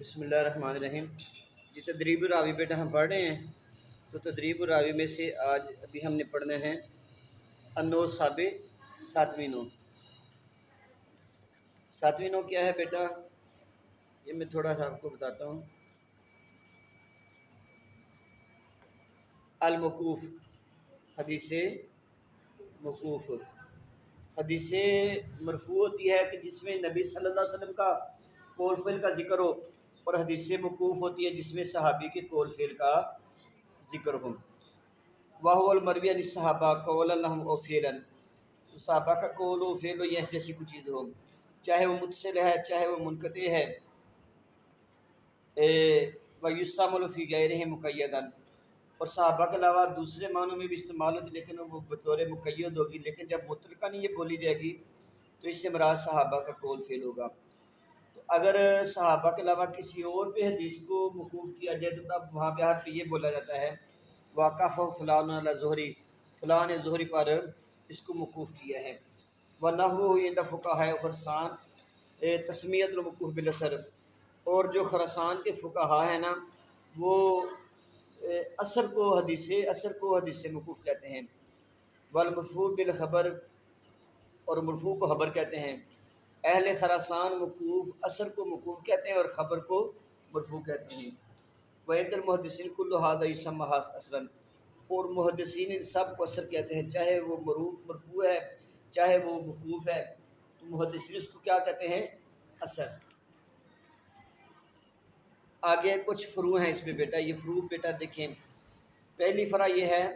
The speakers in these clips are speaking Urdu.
بسم اللہ الرحمن الرحیم۔ جی تدریب الراوی بیٹا ہم پڑھ رہے ہیں، تو تدریب الراوی میں سے آج ابھی ہم نے پڑھنا ہے انو سابع ساتویں نو۔ ساتویں نو کیا ہے بیٹا؟ یہ میں تھوڑا سا آپ کو بتاتا ہوں۔ الموقوف، حدیث موقوف، حدیث مرفوع ہوتی ہے کہ جس میں نبی صلی اللہ علیہ وسلم کا قول فعل کا ذکر ہو، اور حدیث موقوف ہوتی ہے جس میں صحابی کے قول فعل کا ذکر ہو۔ وَهُوَ الْمَرْوِي عَنِ الصَّحَابَةِ قَوْلًا لَهُمْ أَوْ فِعْلًا، تو صحابہ کا قول و فعل و یہ جیسی کوئی چیز ہو، چاہے وہ متصل ہے چاہے وہ منقطع ہے۔ وَيُسْتَعْمَلُ فِي غَيْرِهِ مُقَيَّدًا، اور صحابہ کے علاوہ دوسرے معنوں میں بھی استعمال ہوتی، لیکن وہ بطور مقید ہوگی، لیکن جب مطلقاً یہ بولی جائے گی تو اس سے مراد صحابہ کا قول فعل ہوگا۔ تو اگر صحابہ کے علاوہ کسی اور پہ حدیث کو موقوف کیا جائے تو تب وہاں پہ حرف یہ بولا جاتا ہے واقف فلان علی زہری، فلاں نے زہری پر اس کو موقوف کیا ہے۔ وَنَحْوُهُ عِنْدَ فُقَهَاءِ خُرَاسَان تسمیۃ الموقوف بالاثر، اور جو خراسان کے فقہا ہیں نا وہ اثر کو حدیث موقوف کہتے ہیں۔ والمرفوع بالخبر، اور مرفوع کو خبر کہتے ہیں۔ اہل خراسان موقوف اثر کو موقوف کہتے ہیں اور خبر کو مرفوع کہتے ہیں۔ وعند المحدثین کل ھذا یسمى اثرا، اور محدثین ان سب کو اثر کہتے ہیں، چاہے وہ مرفوع ہے چاہے وہ موقوف ہے، تو محدثین اس کو کیا کہتے ہیں؟ اثر۔ آگے کچھ فروع ہیں اس میں بیٹا، یہ فروع بیٹا دیکھیں۔ پہلی فرع یہ ہے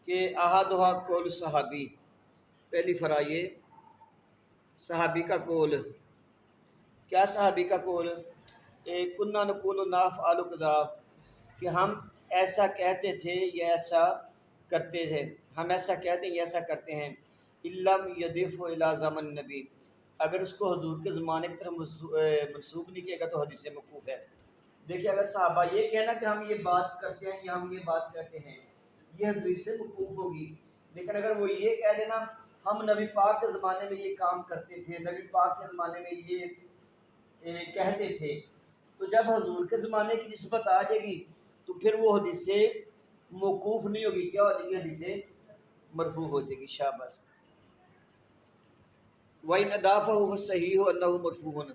کہ احدھا قول صحابی، پہلی فرع یہ صحابی کا قول۔ کیا صحابی کا قول؟ کنا نقول نفعل کذا، کہ ہم ایسا کہتے تھے یا ایسا کرتے تھے، ہم ایسا کہتے ہیں یا ایسا کرتے ہیں۔ علم یضف الی زمن نبی، اگر اس کو حضور کے زمانے کی طرف منسوب نہیں کیے گا تو حدیث موقوف ہے۔ دیکھیں اگر صحابہ یہ کہنا کہ ہم یہ بات کرتے ہیں یا ہم یہ بات کہتے ہیں، یہ حدیث موقوف ہوگی۔ لیکن اگر وہ یہ کہہ دینا ہم نبی پاک کے زمانے میں یہ کام کرتے تھے، نبی پاک کے زمانے میں یہ کہتے تھے، تو جب حضور کے زمانے کی نسبت آ جائے گی تو پھر وہ حدیث موقوف نہیں ہوگی، کیا ہو جائے گی؟ حدیث مرفوع ہو جائے گی۔ شاباش۔ وَإِنْ أَضَافَهُ فَالصَّحِيحُ أَنَّهُ مَرْفُوعٌ،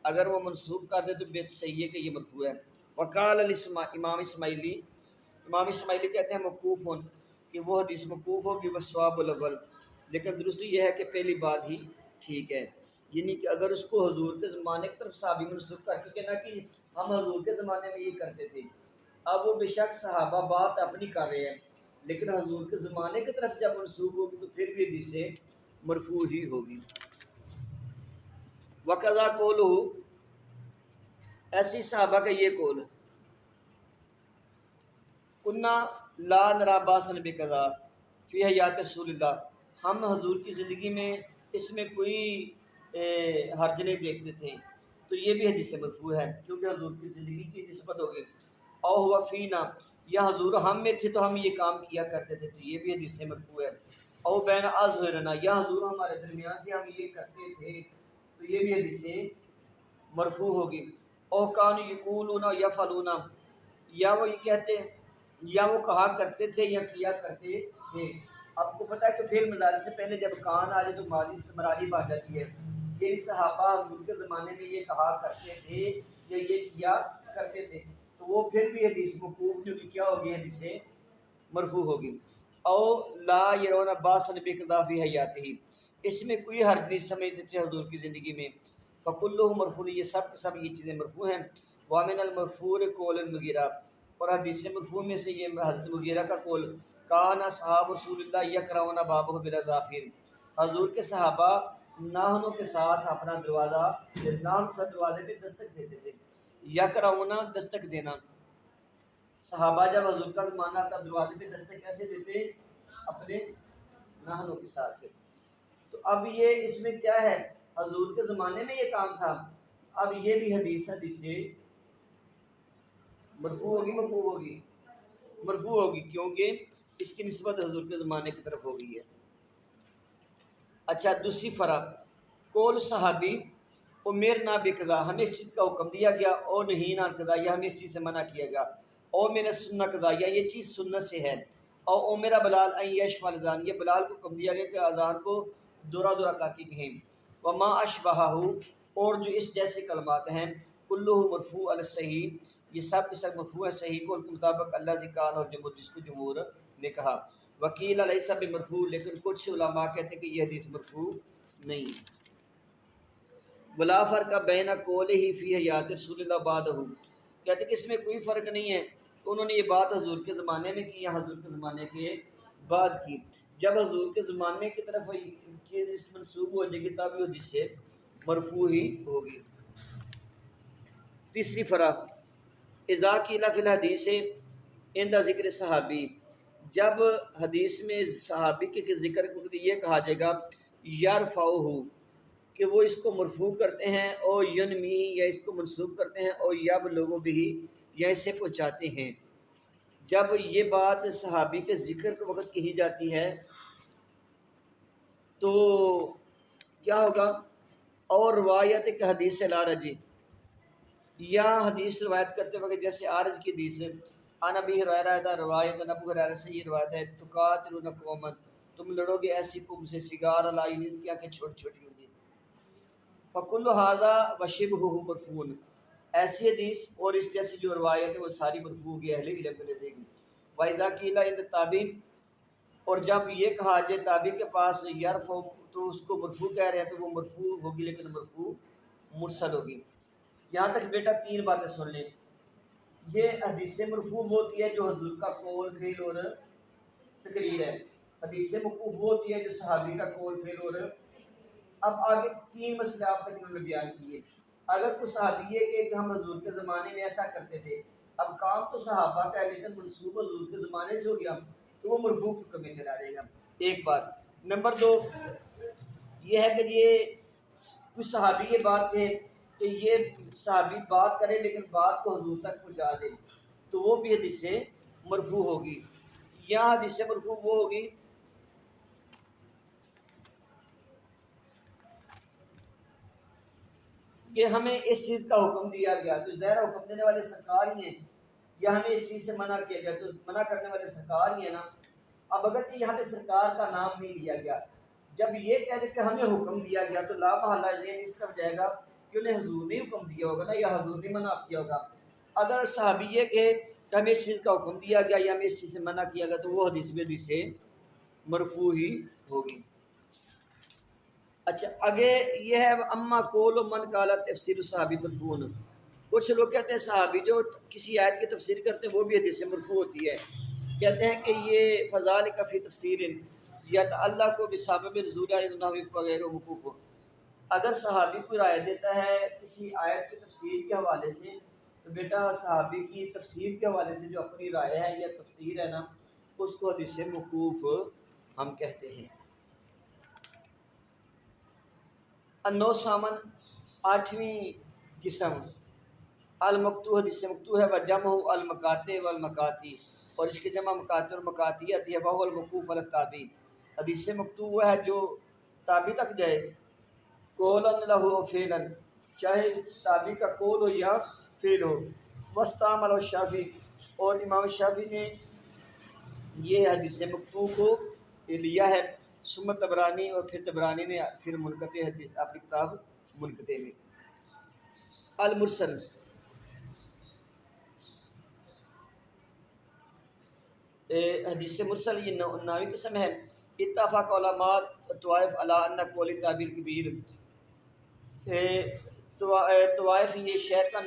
اگر وہ منسوب کر دے تو بہت صحیح ہے کہ یہ مرفوع ہے۔ وقال امام اسماعیلی کہتے ہیں موقوف کہ وہ حدیث موقوف ہوگی، والصواب الاول، لیکن درستی یہ ہے کہ پہلی بات ہی ٹھیک ہے، یعنی کہ اگر اس کو حضور کے زمانے کی طرف صحابی منسوب کر کے کہنا کہ ہم حضور کے زمانے میں یہ کرتے تھے، اب وہ بے شک صحابہ بات اپنی کر رہے ہیں، لیکن حضور کے زمانے کی طرف جب منسوب ہوگی تو پھر بھی حدیث مرفوع ہی ہوگی۔ وقضا قولہ، ایسی صحابہ کا یہ قول، کنا لا نرا باسن بقضا فی حیات رسول اللہ، ہم حضور کی زندگی میں اس میں کوئی حرج نہیں دیکھتے تھے، تو یہ بھی حدیث مرفوع ہے کیونکہ حضور کی زندگی کی نسبت ہو گئی۔ او ہوا فینا، یا حضور ہم میں تھے تو ہم یہ کام کیا کرتے تھے، تو یہ بھی حدیث مرفوع ہے۔ او بین ازہرنا، یا حضور ہمارے درمیان تھے ہم یہ کرتے تھے، تو یہ بھی حدیث مرفوع ہوگی۔ او کان یقولون یفعلون، یا وہ یہ کہتے یا وہ کہا کرتے تھے یا کیا کرتے تھے۔ آپ کو پتہ ہے کہ فعل مضارع سے پہلے جب کان آ جائے تو ماضی استمراری بن جاتی ہے، یہ صحابہ حضور کے زمانے میں یہ کہا کرتے تھے یا یہ کیا کرتے تھے، تو وہ پھر بھی حدیث موقوف جو کہ کیا ہوگی؟ حدیث مرفوع ہوگی۔ او لا یرون باسن بقضا فی حیاتہ، اس میں کوئی حرج نہیں سمجھتے تھے حضور کی زندگی میں۔ فکلہ مرفوع، یہ سب کے سب یہ چیزیں مرفوع ہیں۔ وامن المرفوع قول المغیرہ، اور حدیث مرفوع میں سے یہ حضرت مغیرہ کا قول، کان اصحاب رسول اللہ یقرؤون بابہ بالاظافر، حضور کے صحابہ ناخنوں کے ساتھ اپنا دروازہ ناخن کے ساتھ دروازے پہ دستک دیتے تھے۔ یقرؤون دستک دینا، صحابہ جب حضور کا زمانہ تھا دروازے پہ دستک کیسے دیتے؟ اپنے ناخنوں کے ساتھ۔ تو اب یہ اس میں کیا ہے؟ حضور کے زمانے میں یہ کام تھا، اب یہ بھی حدیث سے مرفوع ہوگی، مرفوع ہوگی کیونکہ اس کی نسبت حضور کے زمانے کی طرف ہو گئی ہے۔ اچھا دوسری فرق، قول صحابی امرنا بقضا، ہمیں اس چیز کا حکم دیا گیا، او نہیں عن قضا، یا ہمیں اس چیز سے منع کیا گیا، او من السنہ قضا، یا یہ چیز سنت سے ہے، او امرا بلال ان یشفع الاذان، یہ بلال کو حکم دیا گیا کہ اذان کو دورہ دورہ کر کے کہیں، وما اشبہہ، اور جو اس جیسے کلمات ہیں، کلہ مرفوع علی الصحیح، یہ سب کے سب مرفوع ہے صحیح قول کے مطابق، اللہ ذکر اور جمہور، جس کو جمہور نے کہا، وکیل لیس بمرفوع، لیکن کچھ علماء کہتے ہیں کہ یہ حدیث مرفوع نہیں ہے۔ ولا فرق بین قولہ فی حیات رسول اللہ بعدہ، کہتے کہ اس میں کوئی فرق نہیں ہے کہ انہوں نے یہ بات حضور کے زمانے میں کی یا حضور کے زمانے کے بعد کی، جب حضور کے زمانے کی طرف چیز منسوب ہو جائے گی تب یہ حدیث سے مرفوع ہی ہوگی۔ تیسری فرق، اذا قیل فی الحدیث عند ذکر صحابی، جب حدیث میں صحابی کے ذکر کو یہ کہا جائے گا یرفعہ، کہ وہ اس کو مرفوع کرتے ہیں، او ینمی، یا اس کو منسوب کرتے ہیں، او یبلغ بھی، یا اسے پہنچاتے ہیں، جب یہ بات صحابی کے ذکر کے وقت کہی جاتی ہے تو کیا ہوگا، اور روایت کہ حدیث لا رجی، یا حدیث روایت کرتے وقت جیسے عارض کی حدیث عن ابی ہریرہ، روایت ابو ہریرہ سے، یہ روایت ہے، تقاتلون قوما، تم لڑو گے ایسی قوم سے، سگار العین، کی آنکھیں چھوٹی چھوٹی ہوں گی، فکل ھذا وشبہہ مرفوع، ایسی حدیث اور اس جیسی جو روایت ہے وہ ساری مرفوع ہوگی اہل علم کے نزدیک۔ وَإِذَا قِيلَ عِندَ التَّابِعِينَ، اور جب یہ کہا جائے تابع کے پاس یرفع، تو اس کو مرفوع کہہ رہے ہیں تو وہ مرفوع ہوگی، لیکن مرفوع مرسل ہوگی۔ یہاں تک بیٹا تین باتیں سن لیں، یہ حدیث مرفوع ہوتی ہے جو حضور کا قول فعل اور تقریر ہے، حدیث موقوف ہوتی ہے جو صحابی کا قول فعل اور، اب آگے تین مسئلے آپ تک انہوں نے بیان کیے۔ اگر کوئی صحابی ہے کہ ہم حضور کے زمانے میں ایسا کرتے تھے، اب کام تو صحابہ کا ہے لیکن منسوب حضور کے زمانے سے ہو گیا تو وہ مرفوع حکم میں چلا جائے گا، ایک بات۔ نمبر دو یہ ہے کہ یہ کچھ صحابی یہ بات کہے کہ یہ صحابی بات کرے لیکن بات کو حضور تک پہنچا دے، تو وہ بھی حدیث سے مرفوع ہوگی۔ یا حدیث سے مرفوع وہ ہوگی کہ ہمیں اس چیز کا حکم دیا گیا، تو ظاہر حکم دینے والے سرکار ہی ہیں، یا ہمیں اس چیز سے منع کیا گیا تو منع کرنے والے سرکار ہی ہیں نا۔ اب اگر یہاں پہ سرکار کا نام نہیں لیا گیا، جب یہ کہہ دے کہ ہمیں حکم دیا گیا تو لا محالہ ذہن اس طرف جائے گا کہ انہیں حضور نے حکم دیا ہوگا نا، یا حضور نے منع کیا ہوگا۔ اگر صحابی یہ کہے کہ ہمیں اس چیز کا حکم دیا گیا یا ہمیں اس چیز سے منع کیا گیا تو وہ حدیث بھی حدیث سے مرفوع ہی ہوگی۔ اچھا آگے یہ ہے اما قول من قال تفسیر الصحابی مرفوع، کچھ لوگ کہتے ہیں صحابی جو کسی آیت کی تفسیر کرتے ہیں وہ بھی حدیث سے مرفوع ہوتی ہے، کہتے ہیں کہ یہ فذالک فی تفسیر یتعلق بسبب نزول وغیر موقوف، اگر صحابی کوئی رائے دیتا ہے کسی آیت کی تفسیر کے حوالے سے تو بیٹا صحابی کی تفسیر کے حوالے سے جو اپنی رائے ہے یا تفسیر ہے نا، اس کو حدیث موقوف ہم کہتے ہیں۔ انو سامن آٹھویں قسم، المقطوع، حدیث مقطوع ہے، وجمع المقاطع والمقاطی، اور اس کی جمع مقاطع اور مقاطی آتی ہے، وہو الموقوف علی التابع، حدیث مقطوع وہ ہے جو تابع تک جائے، قولاً لہ و فعلاً، چاہے تابع کا قول ہو یا فعل ہو، واستعمل الشافعی، اور امام شافعی نے یہ حدیث مقطوع کو لیا ہے، ثم طبرانی، اور پھر طبرانی نے پھر منقطع حدیث اپنی کتاب منقطع میں۔ المرسل، حدیث مرسل یہ ناوی قسم ہے، اتفاق علماء طوائف علی ان قول تابع کبیر، طوائف یہ شیخ کا